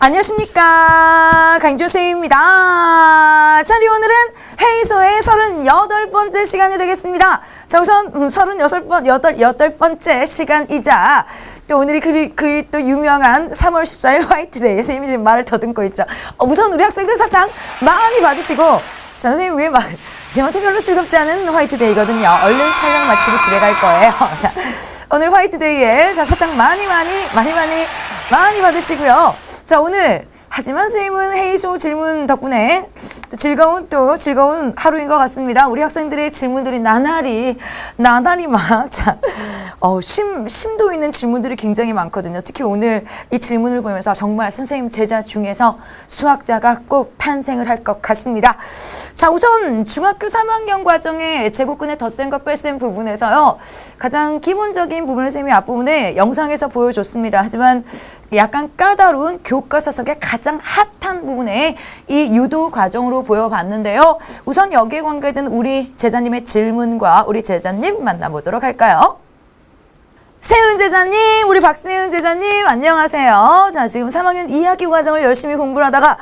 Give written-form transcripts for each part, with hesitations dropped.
안녕하십니까, 강조쌤입니다. 자, 오늘은 헤이소의 38번째 시간이 되겠습니다. 자, 우선 38번째 시간이자 또 오늘이 또 유명한 3월 14일 화이트데이. 선생님이 지금 말을 더듬고 있죠. 우선 우리 학생들 사탕 많이 받으시고, 자, 선생님 왜 쌤한테 별로 즐겁지 않은 화이트데이거든요. 얼른 촬영 마치고 집에 갈 거예요. 자, 오늘 화이트데이에 자, 사탕 많이 받으시고요. 자, 오늘 하지만 선생님은 헤이쇼 질문 덕분에 또 즐거운 하루인 것 같습니다. 우리 학생들의 질문들이 나날이 막 심도 있는 질문들이 굉장히 많거든요. 특히 오늘 이 질문을 보면서 정말 선생님 제자 중에서 수학자가 꼭 탄생을 할 것 같습니다. 자, 우선 중학교 3학년 과정의 제곱근의 덧셈과 뺄셈 부분에서요, 가장 기본적인 부분을 선생님이 앞부분에 영상에서 보여줬습니다. 하지만 약간 까다로운 교과서 속의 가장 핫한 부분에 이 유도 과정으로 보여봤는데요. 우선 여기에 관계된 우리 제자님의 질문과 우리 제자님 만나보도록 할까요? 세은 제자님, 우리 박세은 제자님, 안녕하세요. 자, 지금 3학년 2학기 과정을 열심히 공부를 하다가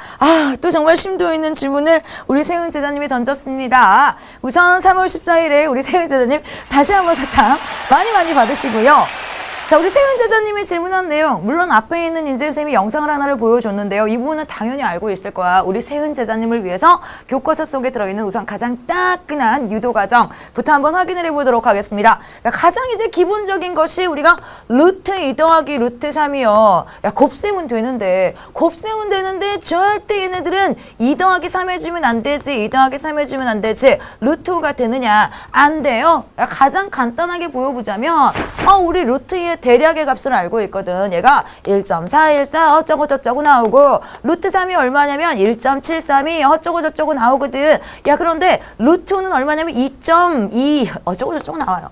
또 정말 심도 있는 질문을 우리 세은 제자님이 던졌습니다. 우선 3월 14일에 우리 세은 제자님 다시 한번 사탕 많이 받으시고요. 자, 우리 세은 제자님이 질문한 내용, 물론 앞에 있는 인재 선생님이 영상을 하나를 보여줬는데요. 이 부분은 당연히 알고 있을 거야. 우리 세은 제자님을 위해서 교과서 속에 들어있는 우선 가장 따끈한 유도 과정부터 한번 확인을 해보도록 하겠습니다. 가장 이제 기본적인 것이 우리가 루트 2 더하기 루트 3이요. 야, 곱셈은 되는데 절대 얘네들은 2 더하기 3 해주면 안 되지. 2 더하기 3 해주면 안 되지. 루트 5가 되느냐? 안 돼요. 야, 가장 간단하게 보여보자면 우리 루트 2의 대략의 값을 알고 있거든. 얘가 1.414 어쩌고 저쩌고 나오고, 루트 3이 얼마냐면 1.732 어쩌고 저쩌고 나오거든. 야, 그런데 루트 5는 얼마냐면 2.2 어쩌고 저쩌고 나와요.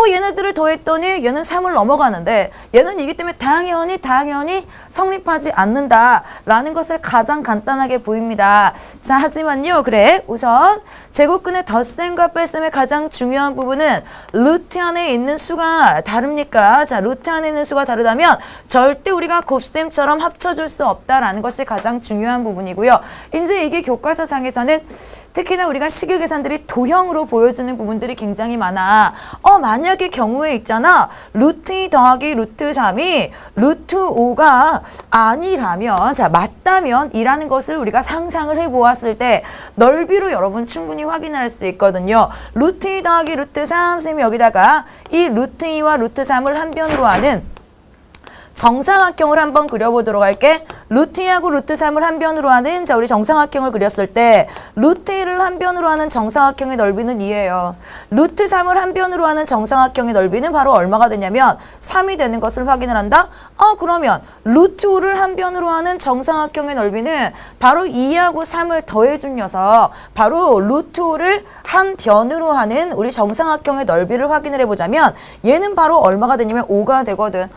얘네들을 더했더니 얘는 3을 넘어가는데 얘는 이기 때문에 당연히 성립하지 않는다라는 것을 가장 간단하게 보입니다. 자, 하지만요, 그래, 우선 제곱근의 덧셈과 뺄셈의 가장 중요한 부분은 루트 안에 있는 수가 다릅니까? 자, 루트 안에 있는 수가 다르다면 절대 우리가 곱셈처럼 합쳐줄 수 없다라는 것이 가장 중요한 부분이고요. 이제 이게 교과서상에서는 특히나 우리가 식의 계산들이 도형으로 보여주는 부분들이 굉장히 많아. 만약에 경우에 있잖아. 루트 2 더하기 루트 3이 루트 5가 아니라면, 자, 맞다면 이라는 것을 우리가 상상을 해보았을 때 넓이로 여러분 충분히 확인할 수 있거든요. 루트 2 더하기 루트 3, 선생님이 여기다가 이 루트 2와 루트 3을 한 변으로 하는 정사각형을 한번 그려보도록 할게. 루트 2하고 루트 3을 한 변으로 하는, 자, 우리 정사각형을 그렸을 때 루트 1을 한 변으로 하는 정사각형의 넓이는 2예요. 루트 3을 한 변으로 하는 정사각형의 넓이는 바로 얼마가 되냐면 3이 되는 것을 확인을 한다. 그러면 루트 5를 한 변으로 하는 정사각형의 넓이는 바로 2하고 3을 더해준 녀석, 바로 루트 5를 한 변으로 하는 우리 정사각형의 넓이를 확인을 해보자면 얘는 바로 얼마가 되냐면 5가 되거든.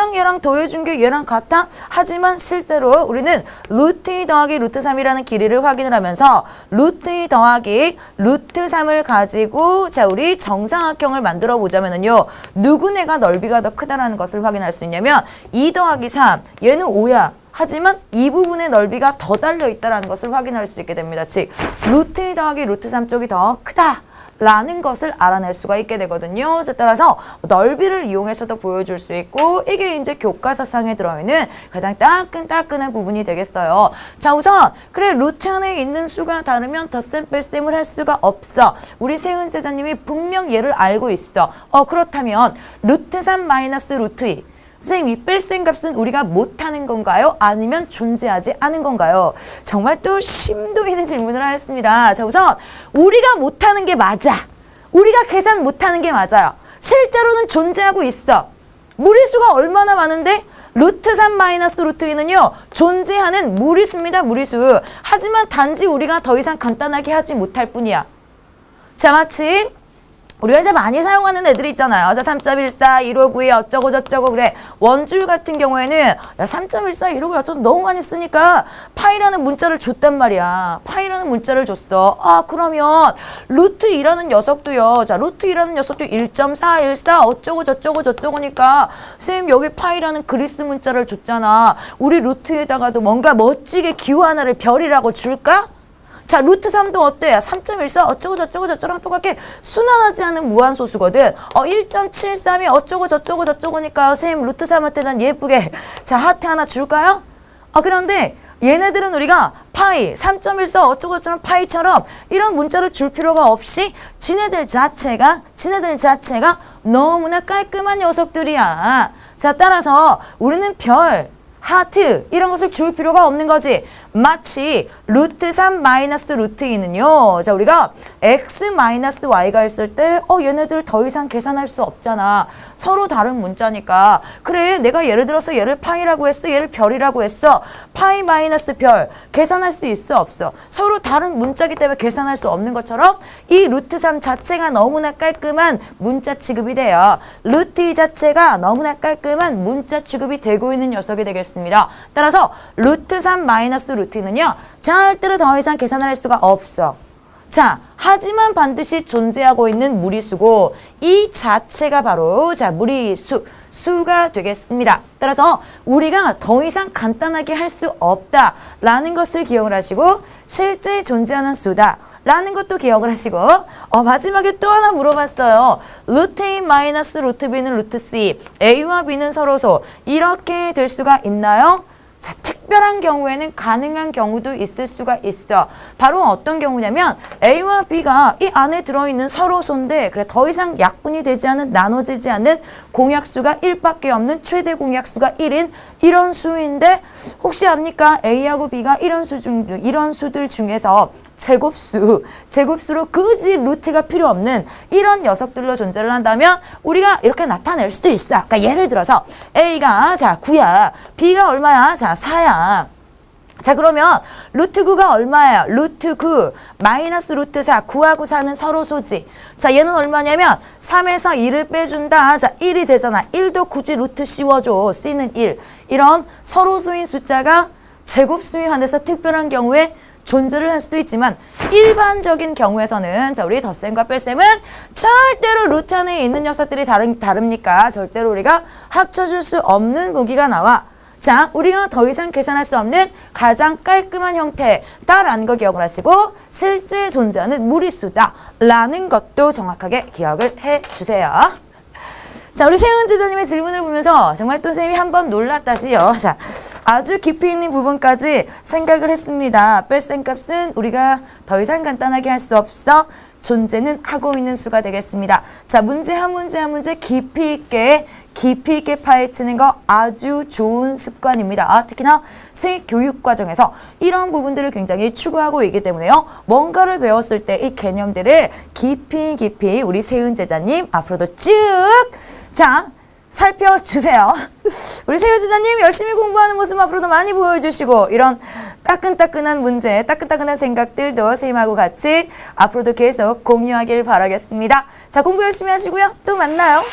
얘랑 더해준 게 얘랑 같아? 하지만 실제로 우리는 루트 2 더하기 루트 3이라는 길이를 확인을 하면서 루트 2 더하기 루트 3을 가지고, 자, 우리 정사각형을 만들어 보자면은요, 누구네가 넓이가 더 크다라는 것을 확인할 수 있냐면 2 더하기 3, 얘는 5야. 하지만 이 부분의 넓이가 더 달려 있다는 것을 확인할 수 있게 됩니다. 즉, 루트 2 더하기 루트 3 쪽이 더 크다 라는 것을 알아낼 수가 있게 되거든요. 따라서 넓이를 이용해서도 보여줄 수 있고, 이게 이제 교과서상에 들어있는 가장 따끈한 부분이 되겠어요. 자, 우선 그래, 루트 안에 있는 수가 다르면 덧셈 뺄셈을 할 수가 없어. 우리 세은 제자님이 분명 얘를 알고 있어. 그렇다면 루트 3 마이너스 루트 2, 선생님, 이 뺄셈 값은 우리가 못하는 건가요? 아니면 존재하지 않은 건가요? 정말 또 심도 있는 질문을 하였습니다. 자, 우선 우리가 못하는 게 맞아. 우리가 계산 못하는 게 맞아요. 실제로는 존재하고 있어. 무리수가 얼마나 많은데? 루트 3 마이너스 루트 2는요, 존재하는 무리수입니다. 무리수. 하지만 단지 우리가 더 이상 간단하게 하지 못할 뿐이야. 자, 마치 우리가 이제 많이 사용하는 애들이 있잖아요. 자, 3.14, 159에 어쩌고 저쩌고 그래. 원줄 같은 경우에는 야, 3.14, 159 어쩌고 너무 많이 쓰니까 파이라는 문자를 줬단 말이야. 파이라는 문자를 줬어. 아, 그러면 루트 2라는 녀석도요. 자, 루트 2라는 녀석도 1.414 어쩌고 저쩌고 저쩌고니까 선생님 여기 파이라는 그리스 문자를 줬잖아. 우리 루트에다가도 뭔가 멋지게 기호 하나를 별이라고 줄까? 자, 루트 3도 어때요? 3.14 어쩌고 저쩌고 저쩌고랑 똑같게 순환하지 않은 무한소수거든. 1.73이 어쩌고 저쩌고 저쩌고니까 선생님 루트 3한테 난 예쁘게 자, 하트 하나 줄까요? 그런데 얘네들은 우리가 파이, 3.14 어쩌고 저쩌고 파이처럼 이런 문자를 줄 필요가 없이 지네들 자체가 너무나 깔끔한 녀석들이야. 자, 따라서 우리는 별, 하트 이런 것을 줄 필요가 없는 거지. 마치 루트 3 마이너스 루트 2는요. 자, 우리가 x 마이너스 y가 있을 때 얘네들 더 이상 계산할 수 없잖아. 서로 다른 문자니까. 그래, 내가 예를 들어서 얘를 파이라고 했어. 얘를 별이라고 했어. 파이 마이너스 별 계산할 수 있어 없어? 서로 다른 문자기 때문에 계산할 수 없는 것처럼 이 루트 3 자체가 너무나 깔끔한 문자 취급이 돼요. 루트 2 자체가 너무나 깔끔한 문자 취급이 되고 있는 녀석이 되겠습니다. 따라서 루트 3 마이너스 루트는요. 절대로 더 이상 계산을 할 수가 없어. 자, 하지만 반드시 존재하고 있는 무리수고 이 자체가 바로 자, 무리수, 수가 되겠습니다. 따라서 우리가 더 이상 간단하게 할 수 없다라는 것을 기억을 하시고 실제 존재하는 수다라는 것도 기억을 하시고 마지막에 또 하나 물어봤어요. 루트 A 마이너스 루트 B는 루트 C, A와 B는 서로소 이렇게 될 수가 있나요? 자, 특별한 경우에는 가능한 경우도 있을 수가 있어. 바로 어떤 경우냐면 A와 B가 이 안에 들어있는 서로소인데 그래 더 이상 약분이 되지 않은 나눠지지 않는 공약수가 1밖에 없는 최대 공약수가 1인 이런 수인데 혹시 압니까? A하고 B가 이런 수들 중에서 제곱수로 굳이 루트가 필요 없는 이런 녀석들로 존재를 한다면 우리가 이렇게 나타낼 수도 있어. 그러니까 예를 들어서 A가 자 9야. B가 얼마야? 자 4야. 자, 그러면 루트 9가 얼마예요? 루트 9 마이너스 루트 4. 9하고 4는 서로소지. 자, 얘는 얼마냐면 3에서 2를 빼준다. 자, 1이 되잖아. 1도 굳이 루트 씌워줘. C는 1. 이런 서로소인 숫자가 제곱수에 한해서 특별한 경우에 존재를 할 수도 있지만 일반적인 경우에서는 자, 우리 덧셈과 뺄셈은 절대로 루트 안에 있는 녀석들이 다릅니까? 절대로 우리가 합쳐줄 수 없는 보기가 나와. 자, 우리가 더 이상 계산할 수 없는 가장 깔끔한 형태다라는 거 기억을 하시고 실제 존재하는 무리수다라는 것도 정확하게 기억을 해주세요. 자, 우리 세은 제자님의 질문을 보면서 정말 또 선생님이 한번 놀랐다지요. 자, 아주 깊이 있는 부분까지 생각을 했습니다. 뺄셈 값은 우리가 더 이상 간단하게 할 수 없어. 존재는 하고 있는 수가 되겠습니다. 자, 문제 한 문제 깊이 있게 파헤치는 거 아주 좋은 습관입니다. 특히나 새 교육 과정에서 이런 부분들을 굉장히 추구하고 있기 때문에요. 뭔가를 배웠을 때 이 개념들을 깊이 우리 세은 제자님 앞으로도 쭉 자, 살펴주세요. 우리 세은 제자님 열심히 공부하는 모습 앞으로도 많이 보여주시고 이런 따끈따끈한 문제, 따끈따끈한 생각들도 선생님하고 같이 앞으로도 계속 공유하길 바라겠습니다. 자, 공부 열심히 하시고요. 또 만나요.